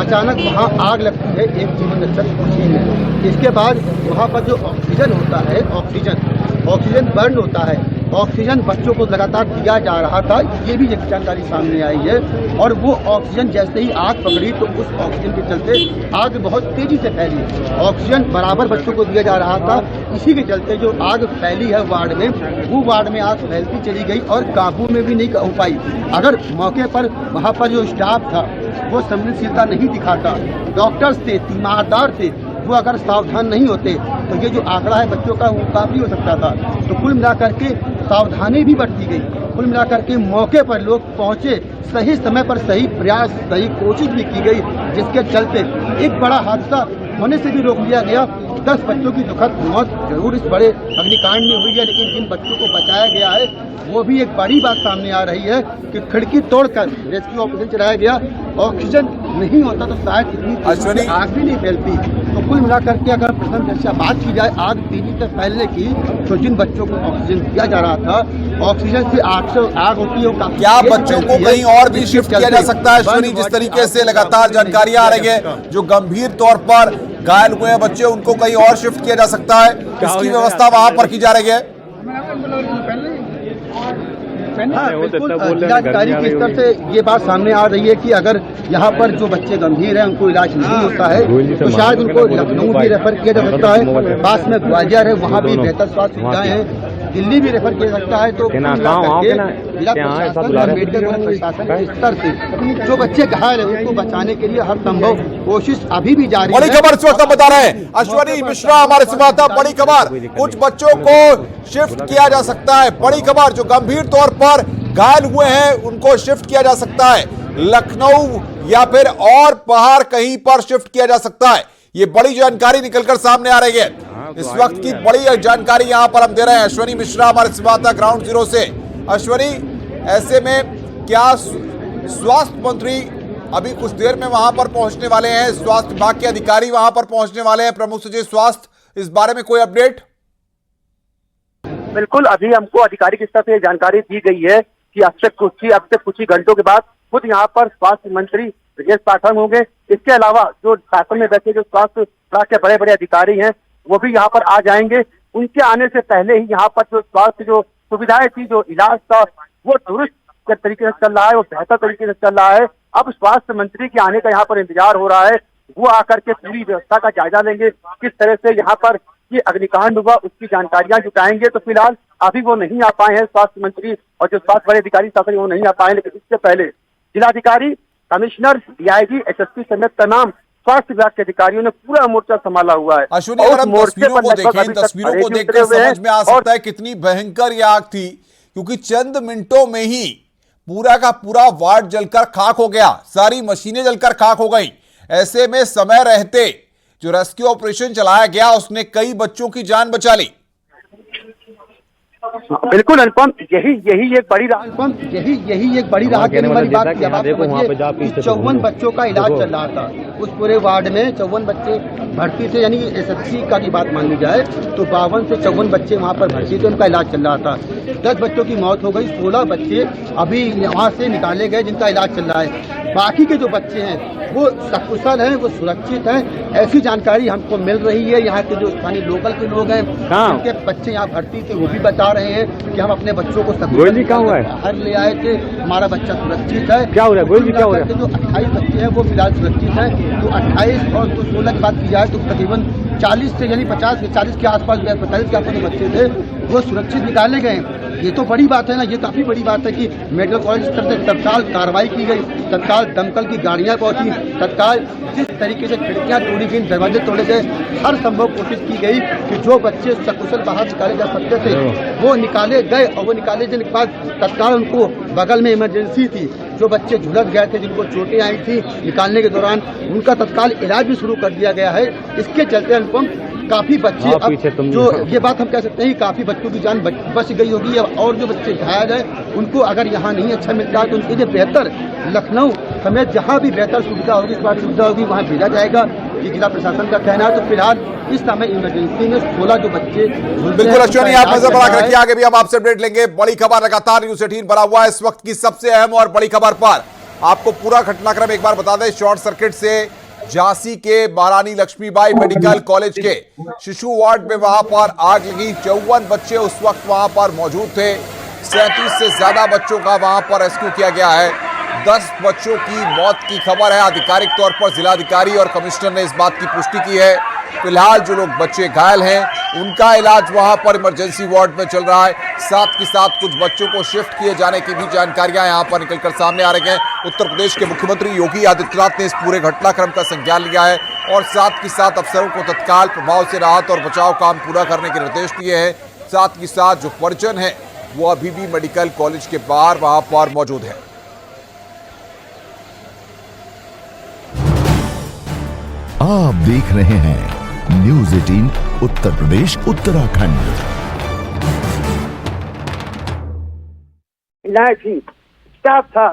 अचानक वहाँ आग लगती है एक जीवन रक्षक मशीन में। इसके बाद वहाँ पर जो ऑक्सीजन होता है, ऑक्सीजन बर्न होता है, ऑक्सीजन बच्चों को लगातार दिया जा रहा था, ये भी एक जानकारी सामने आई है। और वो ऑक्सीजन जैसे ही आग पकड़ी तो उस ऑक्सीजन के चलते आग बहुत तेजी से फैली। ऑक्सीजन बराबर बच्चों को दिया जा रहा था, इसी के चलते जो आग फैली है वार्ड में, वो वार्ड में आग फैलती चली गई और काबू में भी नहीं हो पाई। अगर मौके पर वहाँ पर जो स्टाफ था वो संवेदनशीलता नहीं दिखाता, डॉक्टर्स थे, तीमारदार थे, वो अगर सावधान नहीं होते तो ये जो आंकड़ा है बच्चों का वो काफ़ी हो सकता था। तो कुल मिलाकर के सावधानी भी बरती गई, कुल मिलाकर के मौके पर लोग पहुंचे, सही समय पर सही प्रयास, सही कोशिश भी की गई, जिसके चलते एक बड़ा हादसा होने से भी रोक लिया गया। 10 बच्चों की दुखद मौत जरूर इस बड़े अग्निकांड में हुई है, लेकिन जिन बच्चों को बचाया गया है वो भी एक बड़ी बात सामने आ रही है कि खिड़की तोड़कर रेस्क्यू ऑपरेशन चलाया गया। ऑक्सीजन नहीं होता तो शायद इतनी आग भी नहीं फैलती। तो कुल मिलाकर के अगर प्रथम दृष्टया बात की जाए आग तेजी से फैलने की, तो जिन बच्चों को ऑक्सीजन दिया जा रहा था, ऑक्सीजन से आग होती है। क्या बच्चों को कहीं और भी शिफ्ट किया जा सकता है? अश्विनी, जिस तरीके से लगातार जानकारियां आ रही है, जो गंभीर तौर पर घायल हुए हैं बच्चे, उनको कहीं और शिफ्ट किया जा सकता है, इसकी व्यवस्था वहां पर की जा रही है? हाँ, बिल्कुल जिलाधिकारी के स्तर से ये बात सामने आ रही है कि अगर यहाँ पर जो बच्चे गंभीर हैं उनको इलाज नहीं होता है तो शायद उनको लखनऊ भी रेफर किया जा सकता है। पास में ग्वालियर है, वहाँ भी बेहतर स्वास्थ्य सुविधाएं हैं। दिल्ली भी रेफर किया सकता है। तो जिला प्रशासन, मेडिकल प्रशासन के स्तर से जो बच्चे घायल हैं उनको बचाने के लिए हर संभव कोशिश अभी भी जारी है। बड़ी खबर इस वक्त बता रहे हैं अश्विनी मिश्रा हमारे संवाददाता। बड़ी खबर, कुछ बच्चों को शिफ्ट किया जा सकता है। बड़ी खबर, जो गंभीर तौर पर घायल हुए हैं उनको शिफ्ट किया जा सकता है, लखनऊ या फिर और बाहर कहीं पर शिफ्ट किया जा सकता है। ये बड़ी जानकारी निकलकर सामने आ रही है। इस वक्त की बड़ी जानकारी यहां पर हम दे रहे हैं अश्विनी मिश्रा हमारे संवाददाता ग्राउंड जीरो से। अश्विनी, ऐसे में क्या स्वास्थ्य मंत्री अभी कुछ देर में वहां पर पहुंचने वाले हैं, स्वास्थ्य विभाग के अधिकारी वहां पर पहुंचने वाले हैं, प्रमुख सचिव स्वास्थ्य, इस बारे में कोई अपडेट? बिल्कुल, अभी हमको आधिकारिक स्तर से जानकारी दी गई है कि अब से कुछ ही घंटों के बाद खुद यहाँ पर स्वास्थ्य मंत्री ब्रजेश पाठक होंगे। इसके अलावा जो शासन में बैठे जो स्वास्थ्य विभाग के बड़े बड़े अधिकारी हैं वो भी यहाँ पर आ जाएंगे। उनके आने से पहले ही यहाँ पर जो स्वास्थ्य जो सुविधाएं थी, जो इलाज था, वो दुरुस्त तरीके से चल रहा है, वो बेहतर तरीके से चल रहा है। अब स्वास्थ्य मंत्री के आने का यहाँ पर इंतजार हो रहा है, वो आकर के पूरी व्यवस्था का जायजा लेंगे, किस तरह से यहाँ पर ये अग्निकांड हुआ उसकी जानकारियां जुटाएंगे। तो फिलहाल अभी वो नहीं आ पाए हैं स्वास्थ्य मंत्री और जो स्वास्थ्य बड़े अधिकारी शासन वो नहीं आ पाए, लेकिन इससे पहले जिलाधिकारी, कमिश्नर, डीआईजी, एसएसपी समेत तमाम स्वास्थ्य विभाग के अधिकारियों ने पूरा मोर्चा संभाला हुआ है। अश्विनी, अगर हम तस्वीरों को देखें, तस्वीरों को देखकर समझ में आ सकता है कितनी भयंकर यह आग थी, क्योंकि चंद मिनटों में ही पूरा का पूरा वार्ड जलकर खाक हो गया, सारी मशीनें जलकर खाक हो गई। ऐसे में समय रहते जो रेस्क्यू ऑपरेशन चलाया गया उसने कई बच्चों की जान बचा ली। बिल्कुल अनुपम, यही एक बड़ी यही एक बड़ी राहत देने वाली बात की। 54 बच्चों का इलाज चल रहा था उस पूरे वार्ड में, 54 बच्चे भर्ती थे, यानी एसएससी का की बात मान ली जाए तो 52 से 54 बच्चे वहाँ पर भर्ती थे, उनका इलाज चल रहा था। 10 बच्चों की मौत हो गई, 16 बच्चे अभी वहाँ से निकाले गए जिनका इलाज चल रहा है। बाकी के जो बच्चे हैं वो सकुशल हैं, वो सुरक्षित हैं, ऐसी जानकारी हमको मिल रही है। यहाँ के जो स्थानीय लोकल के लोग हैं उनके बच्चे यहाँ भर्ती थे, वो भी बता रहे हैं कि हम अपने बच्चों को बाहर ले आए थे, हमारा बच्चा सुरक्षित है। क्या हो रहा है? क्या हो रहा है? जो 28 बच्चे हैं वो फिलहाल सुरक्षित हैं। तो 28 और 16 की बात की जाए तो तकरीबन 40 से यानी 40 के आसपास, 45 के आसपास जो बच्चे थे वो सुरक्षित निकाले गए। ये तो बड़ी बात है ना, ये काफी बड़ी बात है कि मेडिकल कॉलेज स्तर से तत्काल कार्रवाई की गई, तत्काल दमकल की गाड़ियां पहुंची, तत्काल जिस तरीके से खिड़कियां तोड़ी गई, दरवाजे तोड़े गए, हर संभव कोशिश की गई कि जो बच्चे सकुशल बाहर निकाले जा सकते थे वो निकाले गए। और वो निकाले जाने के बाद तत्काल उनको बगल में इमरजेंसी थी, जो बच्चे झुलस गए थे, जिनको चोटें आई थी निकालने के दौरान, उनका तत्काल इलाज भी शुरू कर दिया गया है। इसके चलते अनुपम काफी बच्चे अब जो ये बात हम कह सकते हैं काफी बच्चों की जान बच गई होगी। और जो बच्चे घायल हैं उनको अगर यहाँ नहीं अच्छा मिलता है तो उनके लिए बेहतर लखनऊ समेत जहाँ भी बेहतर सुविधा होगी, स्वास्थ्य सुविधा होगी, वहाँ भेजा जाएगा, ये जिला प्रशासन का कहना है। तो फिलहाल इस समय इमरजेंसी में 16 जो बच्चे। बिल्कुल अश्विनी, आप नजर बढ़ा रखिए, आगे भी हम आपसे अपडेट लेंगे। बड़ी खबर लगातार न्यूज़ 18 बना हुआ है इस वक्त की सबसे अहम और बड़ी खबर पर। आपको पूरा घटनाक्रम एक बार बता दें। शॉर्ट सर्किट से झांसी के महारानी लक्ष्मीबाई मेडिकल कॉलेज के शिशु वार्ड में वहां पर आग लगी। 54 बच्चे उस वक्त वहां पर मौजूद थे। 37 से ज्यादा बच्चों का वहां पर रेस्क्यू किया गया है। 10 बच्चों की मौत की खबर है। आधिकारिक तौर पर जिलाधिकारी और कमिश्नर ने इस बात की पुष्टि की है। फिलहाल जो लोग बच्चे घायल हैं उनका इलाज वहां पर इमरजेंसी वार्ड में चल रहा है। साथ ही साथ कुछ बच्चों को शिफ्ट किए जाने की भी जानकारियां यहां पर निकलकर सामने आ रही हैं। उत्तर प्रदेश के मुख्यमंत्री योगी आदित्यनाथ ने इस पूरे घटनाक्रम का संज्ञान लिया है और साथ ही साथ अफसरों को तत्काल प्रभाव से राहत और बचाव काम पूरा करने के निर्देश दिए हैं। साथ ही साथ जो परिजन है वो अभी भी मेडिकल कॉलेज के बाहर वहां पर मौजूद है। आप देख रहे हैं न्यूज़ 18 उत्तर प्रदेश उत्तराखंड। इलाज ही स्टाफ था,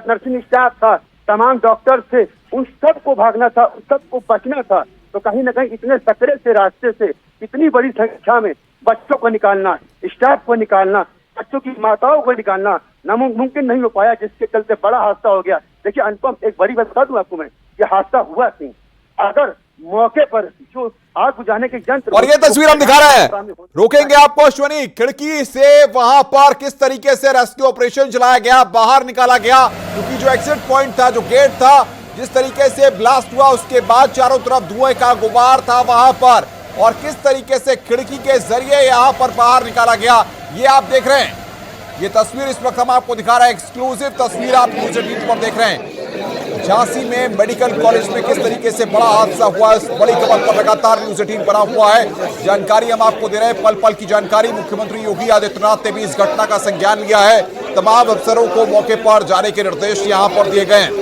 नर्सिंग स्टाफ था, तमाम डॉक्टर थे, उन सबको भागना था, उन सबको बचना था। तो कहीं ना कहीं इतने सकरे से रास्ते से इतनी बड़ी संख्या में बच्चों को निकालना, स्टाफ को निकालना, बच्चों की माताओं को निकालना नामुमकिन नहीं हो पाया, जिसके चलते बड़ा हादसा हो गया। देखिए अनुपम, एक बड़ी बात बता दूं आपको मैं, ये हादसा हुआ नहीं अगर मौके पर जो आग बुझाने के यंत्र। और ये तस्वीर हम दिखा रहे हैं, रोकेंगे आपको अश्वनी। खिड़की से वहां पर किस तरीके से रेस्क्यू ऑपरेशन चलाया गया, बाहर निकाला गया, क्योंकि जो एग्जिट पॉइंट था, जो गेट था, जिस तरीके से ब्लास्ट हुआ उसके बाद चारों तरफ धुएं का गुबार था वहां पर, और किस तरीके से खिड़की के जरिए यहां पर बाहर निकाला गया, ये आप देख रहे हैं। ये तस्वीर इस वक्त हम आपको दिखा रहे हैं, एक्सक्लूसिव तस्वीर आप न्यूज़ 18 पर देख रहे हैं। झांसी में मेडिकल कॉलेज में किस तरीके से बड़ा हादसा हुआ, इस बड़ी खबर पर लगातार न्यूज़ 18 बना हुआ है। जानकारी हम आपको दे रहे हैं, पल पल की जानकारी। मुख्यमंत्री योगी आदित्यनाथ ने भी इस घटना का संज्ञान लिया है। तमाम अफसरों को मौके पर जाने के निर्देश यहां पर दिए गए हैं।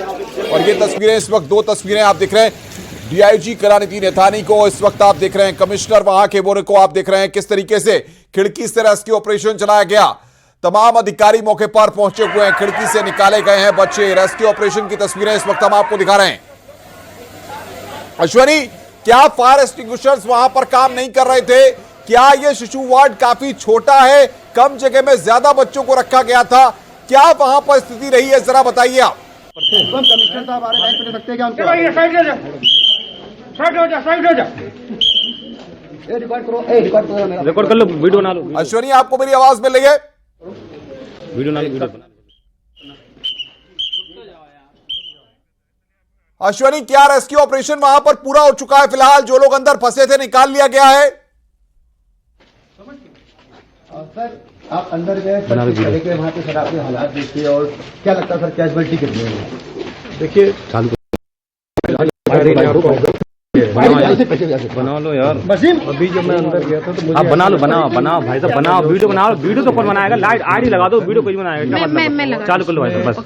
और ये तस्वीरें इस वक्त, 2 तस्वीरें आप देख रहे हैं, डीआईजी कलानिधि नैथानी को इस वक्त आप देख रहे हैं, कमिश्नर वहां के बोरे को आप देख रहे हैं, किस तरीके से खिड़की से रेस्क्यू ऑपरेशन चलाया गया। तमाम अधिकारी मौके पर पहुंचे हुए हैं, खिड़की से निकाले गए हैं बच्चे। रेस्क्यू ऑपरेशन की तस्वीरें इस वक्त हम आपको दिखा रहे हैं। अश्वनी, क्या फायर एक्सटिंग्विशर्स वहां पर काम नहीं कर रहे थे? क्या ये शिशु वार्ड काफी छोटा है, कम जगह में ज्यादा बच्चों को रखा गया था? क्या वहां पर स्थिति रही है, जरा बताइए आप। कमिश्नर साहब आ रहे हैं, सकते हैं क्या उनको? रिकॉर्ड कर लो, वीडियो बना लो। अश्वनी, आपको मेरी आवाज मिल रही है? वीडियो बना। अश्वनी, क्या रेस्क्यू ऑपरेशन वहां पर पूरा हो चुका है? फिलहाल जो लोग अंदर फंसे थे निकाल लिया गया है? सर आप अंदर गए, वहाँ पे शराब के हालात देखिए, और क्या लगता है सर कैजुअलिटी कितनी है? देखिए बना लो यार। वसीम, अभी जब मैं अंदर गया था तो मुझे आप बनाओ भाई साहब, बनाओ, वीडियो बनाओ। वीडियो तो कौन बनाएगा? लाइट आईडी लगा दो, वीडियो कोई बनाएगा? चालू कर लो भाई साहब बस।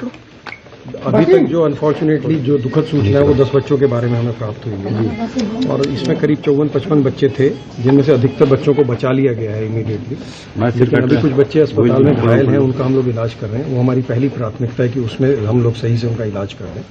अभी तक जो अनफॉर्चुनेटली जो दुखद सूचना है वो 10 बच्चों के बारे में हमें प्राप्त हुई है, और इसमें करीब 54-55 बच्चे थे, जिनमें से अधिकतर बच्चों को बचा लिया गया है इमीडिएटली। लेकिन अभी कुछ बच्चे अस्पताल में घायल हैं, उनका हम लोग इलाज कर रहे हैं। वो हमारी पहली प्राथमिकता है कि उसमें हम लोग सही से उनका इलाज कर दें।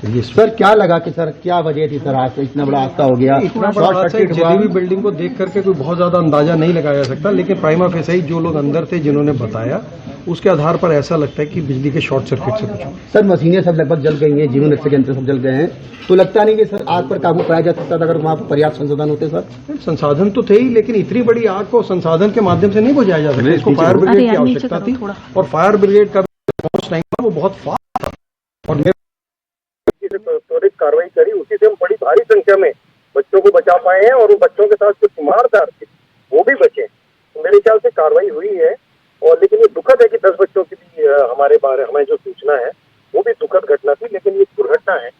ये सर क्या लगा कि सर क्या वजह थी सर, आज इतना बड़ा हादसा हो गया? इतना बड़ा हादसा जेडीवी बिल्डिंग को देख करके कोई बहुत ज्यादा अंदाजा नहीं लगाया जा सकता, लेकिन प्राइमा फेसाई जो लोग अंदर थे जिन्होंने बताया, उसके आधार पर ऐसा लगता है कि बिजली के शॉर्ट सर्किट से कुछ। सर मशीनें सब लगभग जल गई हैं, जीवन रक्षक यंत्र सब जल गए हैं, तो लगता नहीं कि सर आग पर काबू पाया जा सकता था अगर वहाँ पर पर्याप्त संसाधन होते? सर संसाधन तो थे ही, लेकिन इतनी बड़ी आग को संसाधन के माध्यम से नहीं बुझाया जा सकता। इसको फायर ब्रिगेड की आवश्यकता थी, और फायर ब्रिगेड का रिस्पॉन्स टाइम वो बहुत फास्ट था, और त्वरित कार्रवाई करी, उसी से हम बड़ी भारी संख्या में बच्चों को बचा पाए हैं, और उन बच्चों के साथ जो तीमारदार थे वो भी बचे। तो मेरे ख्याल से कार्रवाई हुई है, और लेकिन ये दुखद है कि 10 बच्चों की भी हमें जो सूचना है वो भी दुखद घटना थी, लेकिन ये दुर्घटना है।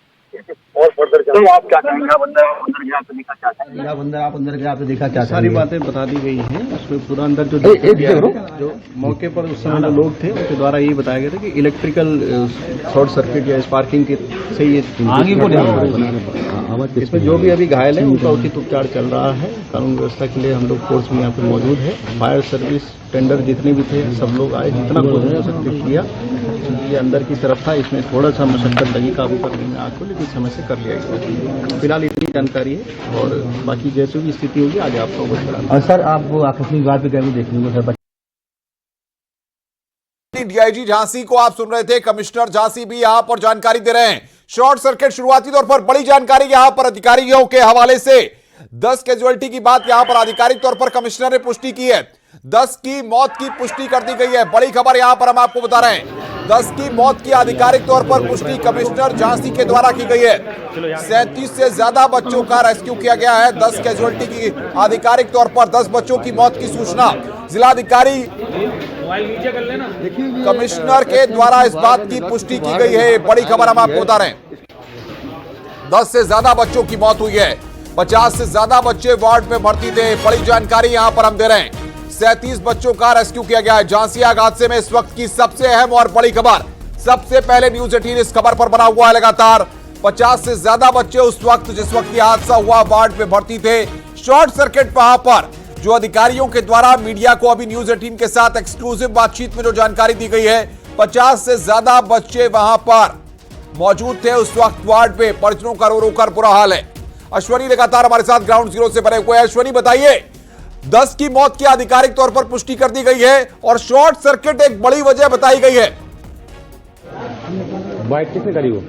और फर्दर तो आप क्या कहेंगे? आप अंदर गया तो देखा क्या था? आप अंदर गया तो देखा क्या? सारी बातें बता दी गई हैं उसमें। पूरा अंदर जो मौके पर उस समय जो लोग थे उनके द्वारा ये बताया गया था कि इलेक्ट्रिकल शॉर्ट सर्किट या स्पार्किंग के से ये इसमें जो भी अभी घायल है उनका उचित उपचार चल रहा है। कानून व्यवस्था के लिए हम लोग फोर्स में यहाँ पे मौजूद है। फायर सर्विस टेंडर जितने भी थे सब लोग आए, जितना कोशिश हो सकते किया। ये अंदर की तरफ था, इसमें थोड़ा सा मशक्कत लगी काबू करने में आग को, लेकिन समय से कर लिया गया। फिलहाल इतनी जानकारी है, और बाकी जैसे भी स्थिति होगी आगे आपको अवगत कराएंगे। और सर आप वो आकस्मिक विवाद पे गए देखने को सर? डीआईजी झांसी को आप सुन रहे थे, कमिश्नर झांसी भी यहां पर जानकारी दे रहे हैं। Short circuit. शुरुआती तौर पर बड़ी जानकारी यहां पर अधिकारियों के हवाले से 10 कैजुअलिटी की बात यहां पर आधिकारिक तौर पर कमिश्नर ने पुष्टि की है। 10 की मौत की पुष्टि कर दी गई है। बड़ी खबर यहां पर हम आपको बता रहे हैं, 10 की मौत की आधिकारिक तौर पर पुष्टि कमिश्नर झांसी के द्वारा की गई है। 37 से ज्यादा बच्चों का रेस्क्यू किया गया है। 10 कैजुअलिटी की आधिकारिक तौर पर 10 बच्चों की मौत की सूचना जिलाधिकारी कमिश्नर के द्वारा इस बात की पुष्टि की गई है। बड़ी खबर हम आपको बता रहे हैं, 10 से ज्यादा बच्चों की मौत हुई है। 50 से ज्यादा बच्चे वार्ड में भर्ती थे। बड़ी जानकारी यहां पर हम दे रहे हैं, 37 बच्चों का रेस्क्यू किया गया है। झांसी आग हादसे में इस वक्त की सबसे अहम और बड़ी खबर, सबसे पहले न्यूज 18 इस खबर पर बना हुआ है लगातार। 50 से ज्यादा बच्चे उस वक्त जिस वक्त यह हादसा हुआ वार्ड में भर्ती थे। शॉर्ट सर्किट वहां पर जो अधिकारियों के द्वारा मीडिया को अभी न्यूज 18 के साथ एक्सक्लूसिव बातचीत में जो जानकारी दी गई है, 50 से ज्यादा बच्चे वहां पर मौजूद थे उस वक्त वार्ड में। परिजनों का रो रो कर बुरा हाल है। अश्वनी लगातार हमारे साथ ग्राउंड जीरो से बने हुए हैं। अश्वनी बताइए, 10 की मौत की आधिकारिक तौर पर पुष्टि कर दी गई है और शॉर्ट सर्किट एक बड़ी वजह बताई गई है। बाइट किसने करी वो?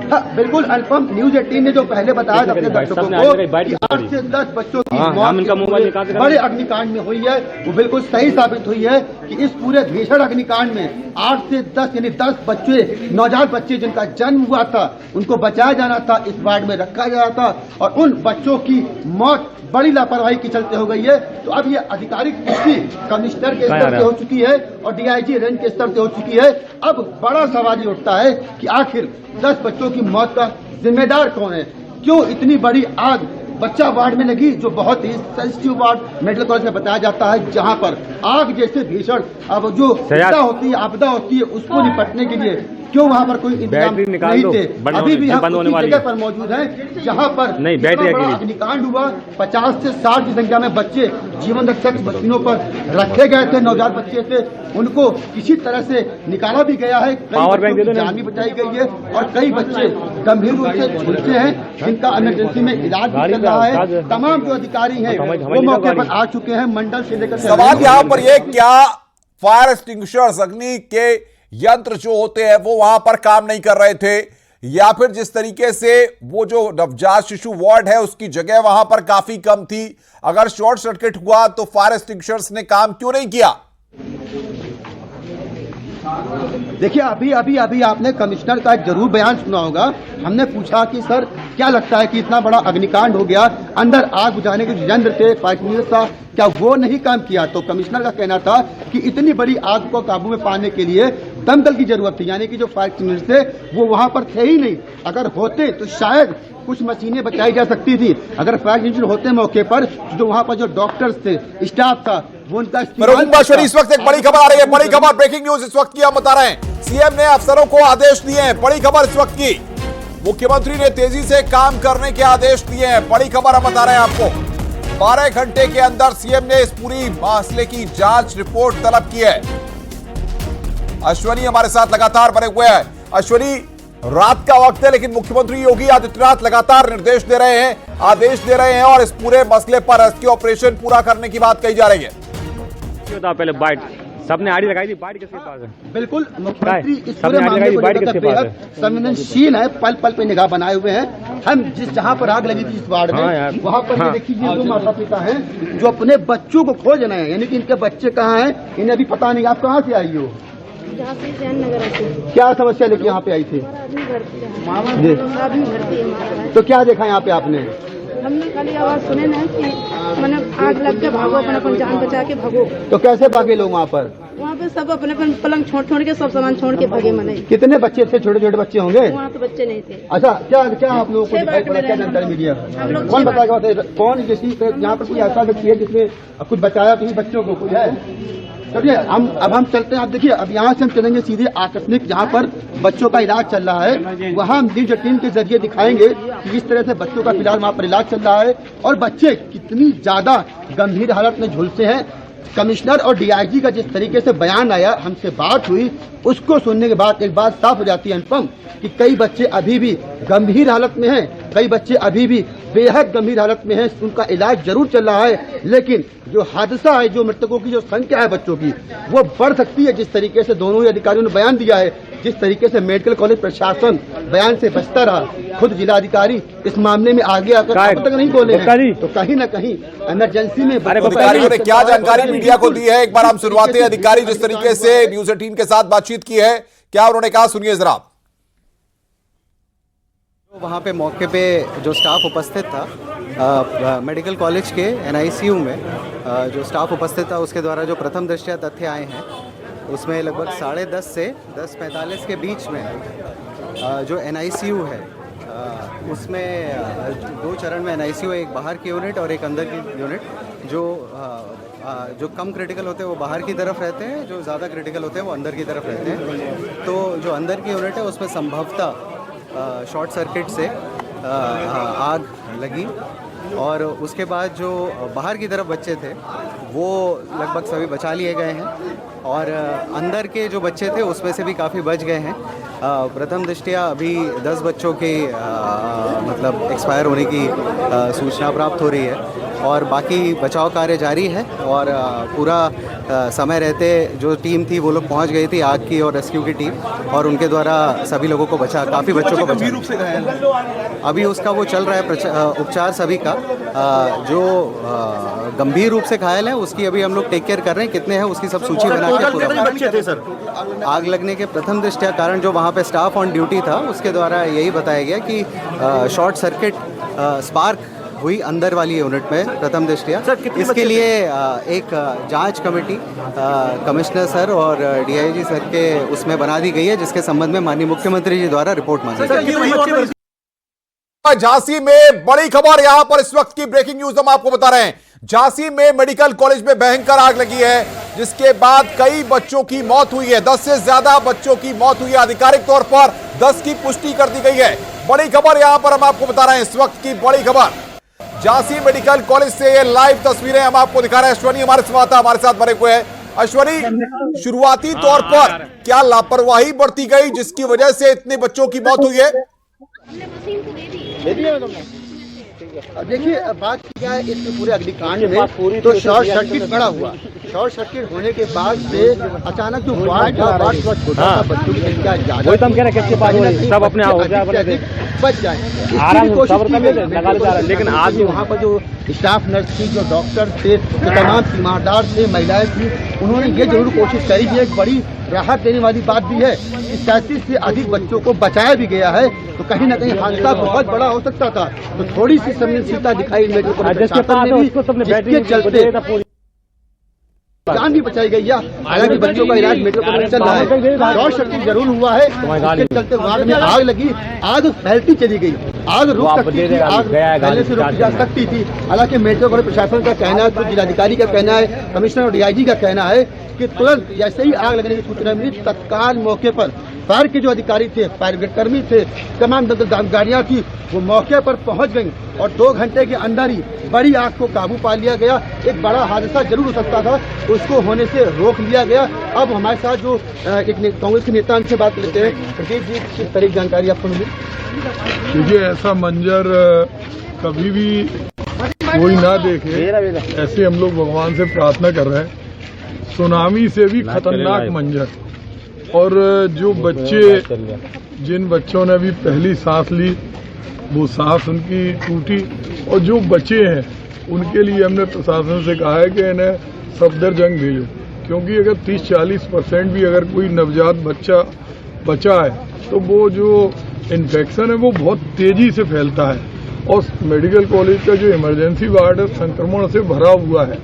हाँ, बिल्कुल अनुपम, न्यूज 18 ने जो पहले बताया था अपने दर्शकों को कि 8 से 10 बच्चों की मौत बड़े अग्निकांड में हुई है, वो बिल्कुल सही साबित हुई है कि इस पूरे भीषण अग्निकांड में 8 से 10 यानी 10 बच्चे, नवजात बच्चे जिनका जन्म हुआ था, उनको बचाया जाना था, इस वार्ड में रखा जाना था और उन बच्चों की मौत बड़ी लापरवाही के चलते हो गई है। तो अब ये आधिकारिक पुष्टि कमिश्नर के स्तर से हो चुकी है और डीआईजी रेंज के स्तर से हो चुकी है। अब बड़ा सवाल ये उठता है कि आखिर 10 बच्चों की मौत का जिम्मेदार कौन है? क्यों इतनी बड़ी आग बच्चा वार्ड में लगी, जो बहुत ही सेंसिटिव वार्ड मेडिकल कॉलेज में बताया जाता है, जहां पर आग जैसे भीषण अब जो आपदा होती है उसको निपटने के लिए क्यों वहां पर कोई इंतजाम नहीं थे? अभी भी हम उसी जगह पर मौजूद हैं जहां पर अग्निकांड हुआ। 50 से 60 की संख्या में बच्चे जीवन रक्षक मशीनों पर रखे गए थे, नवजात बच्चे थे, उनको किसी तरह से निकाला भी गया है। कई बच्चों की जान भी बचाई गई है और कई बच्चे गंभीर रूप से झुलसे हैं जिनका इमरजेंसी में इलाज भी चल रहा है। तमाम जो अधिकारी हैं वो मौके पर आ चुके हैं, मंडल से लेकर। सवाल यहाँ पर ये, क्या फायर एक्सटिंग्विशर्स, अग्नि के यंत्र जो होते हैं वो वहां पर काम नहीं कर रहे थे, या फिर जिस तरीके से वो जो नवजात शिशु वार्ड है उसकी जगह वहां पर काफी कम थी? अगर शॉर्ट सर्किट हुआ तो फायर एक्सटिंग्विशर्स ने काम क्यों नहीं किया? देखिए, अभी आपने कमिश्नर का एक जरूर बयान सुना होगा। हमने पूछा कि सर क्या लगता है कि इतना बड़ा अग्निकांड हो गया, अंदर आग बुझाने के जो यंत्र थे, फायर था, क्या वो नहीं काम किया? तो कमिश्नर का कहना था कि इतनी बड़ी आग को काबू में पाने के लिए दमकल की जरूरत थी, यानी कि जो फायर एक्सटिंग्विशर थे वो वहां पर थे ही नहीं। अगर होते तो शायद कुछ मशीनें बचाई जा सकती थी। अगर फायर एक्सटिंग्विशर होते मौके पर, जो वहां पर जो डॉक्टर्स थे, स्टाफ था, वो उनका इस वक्त एक बड़ी खबर आ रही है। बड़ी खबर, ब्रेकिंग न्यूज इस वक्त की हम बता रहे हैं। सीएम ने अफसरों को आदेश दिए हैं। बड़ी खबर इस वक्त की, मुख्यमंत्री ने तेजी से काम करने के आदेश दिए हैं। बड़ी खबर हम बता रहे हैं आपको, 12 घंटे के अंदर सीएम ने इस पूरी मसले की जांच रिपोर्ट तलब की है। अश्वनी हमारे साथ लगातार बने हुए हैं। अश्वनी, रात का वक्त है लेकिन मुख्यमंत्री योगी आदित्यनाथ लगातार निर्देश दे रहे हैं, आदेश दे रहे हैं और इस पूरे मसले पर रेस्क्यू ऑपरेशन पूरा करने की बात कही जा रही है। पहले बाइट सबने आड़ी लगाई थी, बाइट किसके पास है? बिल्कुल, मुख्यमंत्री इस पूरे मामले को लेकर बेहद संवेदनशील है, पल पल पे निगाह बनाए हुए हैं। हम जहां पर आग लगी थी इस वार्ड में, वहां पर ये देखिए, ये 2 माता पिता हैं जो अपने बच्चों को खोज रहे हैं, यानी कि इनके बच्चे कहाँ हैं इन्हें अभी पता नहीं। आप कहाँ से आई हो? क्या समस्या लेके यहाँ पे आई थी? तो क्या देखा यहाँ पे आपने? हमने खाली आवाज सुने ना कि मैंने आग लग के भागो, अपन जान बचा के भागो। तो कैसे भागे लोग वहाँ पर? वहाँ पे सब अपने पलंग छोड़ के, सब सामान छोड़ के भागे। मने कितने बच्चे थे? छोटे छोटे बच्चे होंगे वहाँ तो बच्चे नहीं थे। अच्छा, क्या आप लोगों को दिखाई पड़ा? क्या जानकारी मीडिया कौन बताएगा? कौन जैसी यहाँ पर कोई ऐसा व्यक्ति है जिसने कुछ बचाया किसी बच्चों को? कोई है? चलिए अब हम चलते हैं। आप देखिए, अब यहाँ से हम चलेंगे सीधे आकस्मिक जहाँ पर बच्चों का इलाज चल रहा है, वहाँ हम न्यूज 18 के जरिए दिखाएंगे कि इस तरह से बच्चों का फिलहाल वहाँ पर इलाज चल रहा है और बच्चे कितनी ज्यादा गंभीर हालत में झुलसे हैं। कमिश्नर और डीआईजी का जिस तरीके से बयान आया, हमसे बात हुई, उसको सुनने के बाद एक बात साफ हो जाती है अनुपम, कि कई बच्चे अभी भी गंभीर हालत में हैं, कई बच्चे अभी भी बेहद गंभीर हालत में है, उनका इलाज जरूर चल रहा है, लेकिन जो हादसा है, जो मृतकों की जो संख्या है बच्चों की, वो बढ़ सकती है। जिस तरीके से दोनों ही अधिकारियों ने बयान दिया है, जिस तरीके से मेडिकल कॉलेज प्रशासन बयान से बचता रहा, खुद जिलाधिकारी इस मामले में आगे आकर अब तक नहीं बोले हैं, तो कहीं न कहीं इमरजेंसी में अधिकारियों ने क्या जानकारी मीडिया को दी है, एक बार हम शुरुआती अधिकारी जिस तरीके से न्यूज 18 के साथ बातचीत की है, क्या उन्होंने कहा, सुनिए जरा। वहाँ पे मौके पे जो स्टाफ उपस्थित था मेडिकल कॉलेज के NICU में जो स्टाफ उपस्थित था, उसके द्वारा जो प्रथम दृष्टया तथ्य आए हैं, उसमें लगभग 10:30 से 10:45 के बीच में जो NICU है उसमें 2 चरण में NICU, एक बाहर की यूनिट और एक अंदर की यूनिट। जो कम क्रिटिकल होते हैं वो बाहर की तरफ रहते हैं, जो ज़्यादा क्रिटिकल होते हैं वो अंदर की तरफ रहते हैं। तो जो अंदर की यूनिट है उसमें संभवतः शॉर्ट सर्किट से आग लगी, और उसके बाद जो बाहर की तरफ बच्चे थे वो लगभग सभी बचा लिए गए हैं, और अंदर के जो बच्चे थे उसमें से भी काफ़ी बच गए हैं। प्रथम दृष्टया अभी 10 बच्चों के मतलब एक्सपायर होने की सूचना प्राप्त हो रही है, और बाकी बचाव कार्य जारी है। और पूरा समय रहते जो टीम थी वो लोग पहुंच गई थी, आग की और रेस्क्यू की टीम, और उनके द्वारा सभी लोगों को बचा, काफ़ी बच्चों को बचा। रूप से घायल अभी उसका वो चल रहा है उपचार सभी का। जो गंभीर रूप से घायल है उसकी अभी हम लोग टेक केयर कर रहे हैं, कितने हैं उसकी सब सूची बना के पूरा। बच्चे थे सर आग लगने के प्रथम दृष्टया कारण जो वहाँ पे स्टाफ ऑन ड्यूटी था उसके द्वारा यही बताया गया कि शॉर्ट सर्किट स्पार्क हुई अंदर वाली यूनिट में प्रथम दृष्टया। इसके लिए एक जांच कमेटी कमिश्नर सर और DIG सर के उसमें बना दी गई है, जिसके संबंध में माननीय मुख्यमंत्री जी द्वारा रिपोर्ट मांगी गई। झांसी में बड़ी खबर, यहां पर इस वक्त की ब्रेकिंग न्यूज हम आपको बता रहे हैं। झांसी में मेडिकल कॉलेज में भयंकर आग लगी है, जिसके बाद कई बच्चों की मौत हुई है। 10 से ज्यादा बच्चों की मौत हुई है, आधिकारिक तौर पर 10 की पुष्टि कर दी गई है। बड़ी खबर यहां पर हम आपको बता रहे हैं, इस वक्त की बड़ी खबर झांसी मेडिकल कॉलेज से ये लाइव तस्वीरें हम आपको दिखा रहे हैं। अश्वनी हमारे संवाददाता हमारे साथ बने हुए हैं। अश्वनी, शुरुआती तौर पर क्या लापरवाही बरती गई जिसकी वजह से इतने बच्चों की मौत हुई है? देखिए, बात क्या है इस पूरे अग्निकांड में, तो शॉर्ट सर्किट बड़ा हुआ। शॉर्ट सर्किट होने के बाद से अचानक जो वार्ड छोटा बच्चों की संख्या ज्यादा, सब अपने बच जाए, लेकिन आज वहाँ पर जो स्टाफ नर्स थी, जो डॉक्टर थे, जो तमाम तीमारदार थे, महिलाएं थी, उन्होंने ये जरूर कोशिश करी कि एक बड़ी राहत देने वाली बात भी है कि 37 से अधिक बच्चों को बचाया भी गया है। तो कहीं ना कहीं हादसा बहुत बड़ा हो सकता था, तो थोड़ी सी संवेदनशीलता दिखाई मेडिकल कॉलेज जिसके चलते जान भी बचाई गई है। हालांकि बच्चों का इलाज मेडिकल कॉलेज चल रहा है। शॉर्ट सर्किट जरूर हुआ है, इसके चलते वार्ड में आग लगी, आग फैलती चली गई। आग रुक सकती थी, आग फैलने से रोकी जा सकती थी। हालांकि मेडिकल कॉलेज प्रशासन का कहना है, तो जिलाधिकारी का कहना है, कमिश्नर और DIG का कहना है कि तुरंत जैसे ही आग लगने की सूचना मिली, तत्काल मौके पर फायर के जो अधिकारी थे, फायर ब्रिगेड कर्मी थे, तमाम गाड़ियां थी, वो मौके पर पहुंच गई और 2 घंटे के अंदर ही बड़ी आग को काबू पा लिया गया। एक बड़ा हादसा जरूर हो सकता था, उसको होने से रोक लिया गया। अब हमारे साथ जो एक कांग्रेस के नेता से बात करते हैं। प्रदीप जी, किस तरह की जानकारी आपको मिली? देखिए, ऐसा मंजर कभी भी कोई ना देखे, ऐसे हम लोग भगवान से प्रार्थना कर रहे हैं। सुनामी से भी खतरनाक मंजर, और जो बच्चे, जिन बच्चों ने अभी पहली सांस ली, वो सांस उनकी टूटी, और जो बचे हैं उनके लिए हमने प्रशासन से कहा है कि इन्हें सफदरजंग भेजो, क्योंकि अगर 30-40% भी अगर कोई नवजात बच्चा बचा है तो वो जो इन्फेक्शन है वो बहुत तेजी से फैलता है, और मेडिकल कॉलेज का जो इमरजेंसी वार्ड है संक्रमण से भरा हुआ है।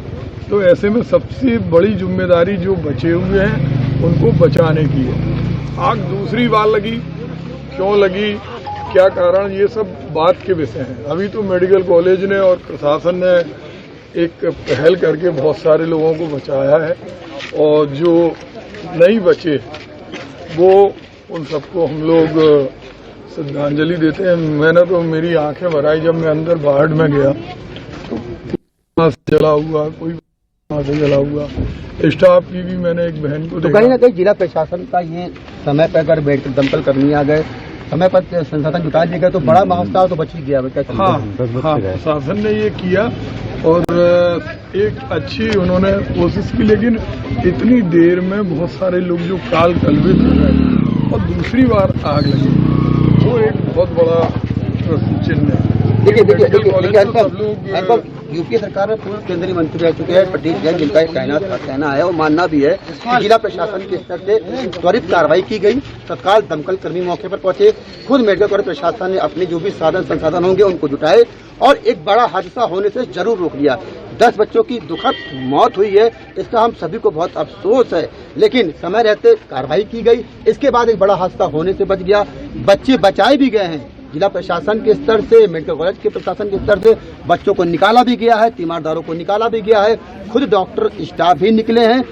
तो ऐसे में सबसे बड़ी जिम्मेदारी जो बचे हुए हैं उनको बचाने की है। आग दूसरी बार लगी, क्यों लगी, क्या कारण, ये सब बात के विषय हैं। अभी तो मेडिकल कॉलेज ने और प्रशासन ने एक पहल करके बहुत सारे लोगों को बचाया है, और जो नहीं बचे वो उन सबको हम लोग श्रद्धांजलि देते हैं। मैंने तो, मेरी आंखें भर आई जब मैं अंदर वार्ड में गया, तो जला हुआ, कोई से जला हुआ, स्टाफ की भी मैंने एक बहन को तो कहीं ना कहीं जिला प्रशासन का ये समय पर अगर मेडिकल दमकल कर्मी आ गए, समय पर संसाधन जुटा दिए गए तो बड़ा हादसा तो बच ही गया। हाँ, प्रशासन ने ये किया और एक अच्छी उन्होंने कोशिश की, लेकिन इतनी देर में बहुत सारे लोग जो काल कलवित हो गए और दूसरी बार आग लगी, वो एक बहुत बड़ा प्रश्न चिन्ह है। देखिए यूपी सरकार में पूर्व केंद्रीय मंत्री रह चुके हैं प्रदीप जैन, जिनका एक कहना है और मानना भी है कि जिला प्रशासन के स्तर से त्वरित कार्रवाई की गई। तत्काल दमकल कर्मी मौके पर पहुंचे, खुद मेडिकल कॉलेज प्रशासन ने अपने जो भी साधन संसाधन होंगे उनको जुटाए और एक बड़ा हादसा होने से जरूर रोक लिया। 10 बच्चों की दुखद मौत हुई है, इसका हम सभी को बहुत अफसोस है, लेकिन समय रहते कार्रवाई की गई। इसके बाद एक बड़ा हादसा होने से बच गया, बच्चे बचाए भी गए हैं। जिला प्रशासन के स्तर से, मेडिकल कॉलेज के प्रशासन के स्तर से बच्चों को निकाला भी गया है, तीमारदारों को निकाला भी गया है, खुद डॉक्टर स्टाफ भी निकले हैं।